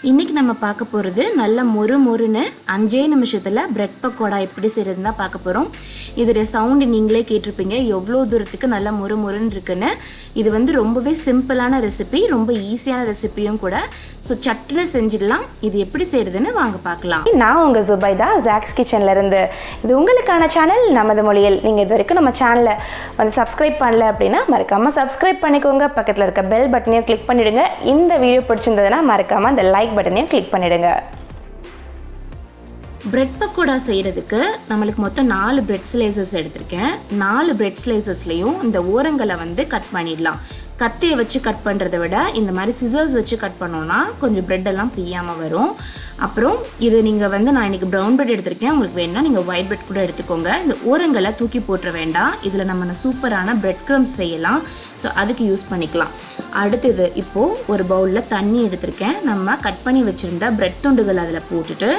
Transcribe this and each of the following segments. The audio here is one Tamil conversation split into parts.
இன்றைக்கி நம்ம பார்க்க போகிறது நல்ல மொறுன்னு 5 நிமிஷத்தில் பிரெட் பக்கோடா எப்படி செய்கிறதுன்னு தான் பார்க்க போகிறோம். இதோடைய சவுண்டு நீங்களே கேட்டிருப்பீங்க எவ்வளோ தூரத்துக்கு நல்லா மொறுன்னு இருக்குன்னு. இது வந்து ரொம்பவே சிம்பிளான ரெசிபி, ரொம்ப ஈஸியான ரெசிபியும் கூட. ஸோ சட்டுன்னு செஞ்சிடலாம். இது எப்படி செய்கிறதுன்னு வாங்க பார்க்கலாம். நான் உங்கள் ஜுபைதா ஜாக்ஸ் கிச்சன்லேருந்து. இது உங்களுக்கான சேனல் நமது மொழியில். நீங்கள் இது வரைக்கும் நம்ம சேனலை வந்து சப்ஸ்கிரைப் பண்ணல அப்படின்னா மறக்காமல் சப்ஸ்கிரைப் பண்ணிக்கோங்க. பக்கத்தில் இருக்க பெல் பட்டனையும் கிளிக் பண்ணிவிடுங்க. இந்த வீடியோ பிடிச்சிருந்ததுன்னா மறக்காமல் அந்த லைக் பட்டனையும் கிளிக் பண்ணிடுங்க. பிரெட் பக்கோடா செய்கிறதுக்கு நம்மளுக்கு மொத்தம் 4 பிரெட் ஸ்லைசஸ் எடுத்திருக்கேன். 4 பிரெட் ஸ்லைசஸ்லேயும் இந்த ஓரங்களை வந்து கட் பண்ணிடலாம். கத்தியை வச்சு கட் பண்ணுறத விட இந்த மாதிரி சிசர்ஸ் வச்சு கட் பண்ணோன்னா கொஞ்சம் ப்ரெட்டெல்லாம் பிய்யாமல் வரும். அப்புறம் இது நீங்கள் வந்து நான் இன்றைக்கி ப்ரௌன் பிரெட் எடுத்திருக்கேன். உங்களுக்கு வேணுன்னா நீங்கள் ஒயிட் பிரெட் கூட எடுத்துக்கோங்க. இந்த ஓரங்களை தூக்கி போட்டுற வேண்டாம். இதில் நம்ம சூப்பரான பிரெட் க்ரம்ஸ் செய்யலாம். ஸோ அதுக்கு யூஸ் பண்ணிக்கலாம். அடுத்தது இப்போது ஒரு பவுலில் தண்ணி எடுத்திருக்கேன். நம்ம கட் பண்ணி வச்சுருந்த பிரெட் துண்டுகள் அதில் போட்டுட்டு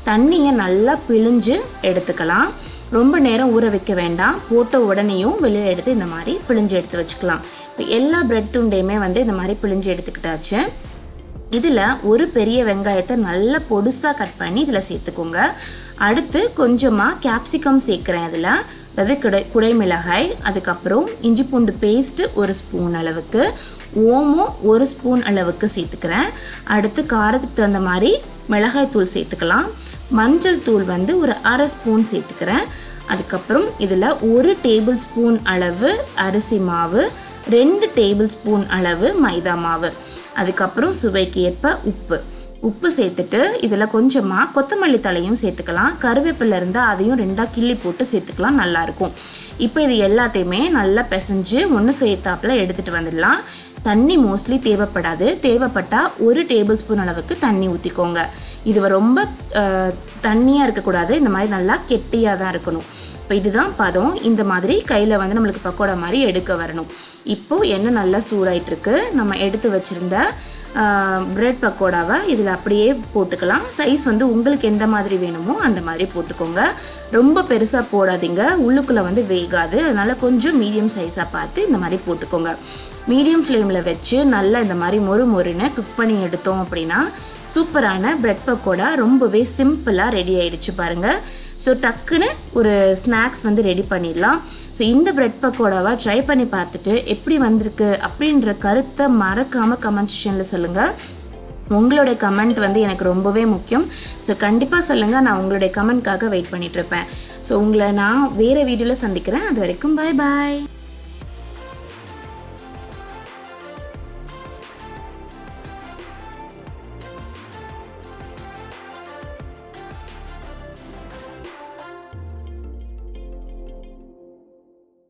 தண்ணியை நல்லா பிழிஞ்சு எடுத்துக்கலாம். ரொம்ப நேரம் ஊற வைக்க வேண்டாம். போட்ட உடனேயும் வெளியில் எடுத்து இந்த மாதிரி பிழிஞ்சு எடுத்து வச்சுக்கலாம். இப்போ எல்லா பிரெட் துண்டையுமே வந்து இந்த மாதிரி பிழிஞ்சு எடுத்துக்கிட்டாச்சு. இதில் ஒரு பெரிய வெங்காயத்தை நல்லா பொடுசாக கட் பண்ணி இதில் சேர்த்துக்கோங்க. அடுத்து கொஞ்சமாக கேப்சிகம் சேர்க்குறேன் இதில், அதாவது குடைமிளகாய். அதுக்கப்புறம் இஞ்சி பூண்டு பேஸ்ட்டு 1 ஸ்பூன் அளவுக்கு, ஓமம் 1 ஸ்பூன் அளவுக்கு சேர்த்துக்கிறேன். அடுத்து காரத்துக்கு தகுந்த மாதிரி மிளகாய் தூள் சேர்த்துக்கலாம். மஞ்சள் தூள் வந்து ஒரு 1/2 ஸ்பூன் சேர்த்துக்கிறேன். அதுக்கப்புறம் இதில் 1 டேபிள் ஸ்பூன் அளவு அரிசி மாவு, 2 டேபிள் ஸ்பூன் அளவு மைதா மாவு, அதுக்கப்புறம் சுவைக்கு ஏற்ப உப்பு சேர்த்துட்டு இதில் கொஞ்சமாக கொத்தமல்லி தலையும் சேர்த்துக்கலாம். கருவேப்பிலை இருந்தால் அதையும் 2ஆக கிள்ளி போட்டு சேர்த்துக்கலாம், நல்லாயிருக்கும். இப்போ இது எல்லாத்தையுமே நல்லா பிசைஞ்சு ஒன்று சேர்த்தாப்பில் எடுத்துகிட்டு வந்துடலாம். தண்ணி மோஸ்ட்லி தேவைப்படாது. தேவைப்பட்டால் 1 டேபிள் ஸ்பூன் அளவுக்கு தண்ணி ஊற்றிக்கோங்க. இது ரொம்ப தண்ணியாக இருக்கக்கூடாது, இந்த மாதிரி நல்லா கெட்டியாக தான் இருக்கணும். இப்போ இதுதான் பதம். இந்த மாதிரி கையில் வந்து நம்மளுக்கு பக்கோடா மாதிரி எடுக்க வரணும். இப்போது எண்ணெய் நல்லா சூடாயிட்ருக்கு. நம்ம எடுத்து வச்சுருந்த பிரெட் பக்கோடாவை இதில் அப்படியே போட்டுக்கலாம். சைஸ் வந்து உங்களுக்கு எந்த மாதிரி வேணுமோ அந்த மாதிரி போட்டுக்கோங்க. ரொம்ப பெருசாக போடாதீங்க, உள்ளுக்குள்ளே வந்து வேகாது. அதனால் கொஞ்சம் மீடியம் சைஸாக பார்த்து இந்த மாதிரி போட்டுக்கோங்க. மீடியம் ஃப்ளேமில் வச்சு நல்லா இந்த மாதிரி மொறுன்னு குக் பண்ணி எடுத்தோம் அப்படின்னா சூப்பரான பிரெட் பக்கோடா ரொம்பவே சிம்பிளாக ரெடி ஆகிடுச்சு பாருங்கள். ஸோ டக்குன்னு ஒரு ஸ்நாக்ஸ் வந்து ரெடி பண்ணிடலாம். ஸோ இந்த பிரெட் பக்கோடாவை ட்ரை பண்ணி பார்த்துட்டு எப்படி வந்திருக்கு அப்படின்ற கருத்தை மறக்காமல் கமெண்ட் செக்ஷனில் சொல்லுங்கள். உங்களுடைய கமெண்ட் வந்து எனக்கு ரொம்பவே முக்கியம். ஸோ கண்டிப்பாக சொல்லுங்கள், நான் உங்களுடைய கமெண்ட்காக வெயிட் பண்ணிகிட்ருப்பேன். ஸோ உங்களை நான் வேறு வீடியோவில் சந்திக்கிறேன். அது வரைக்கும் பாய்.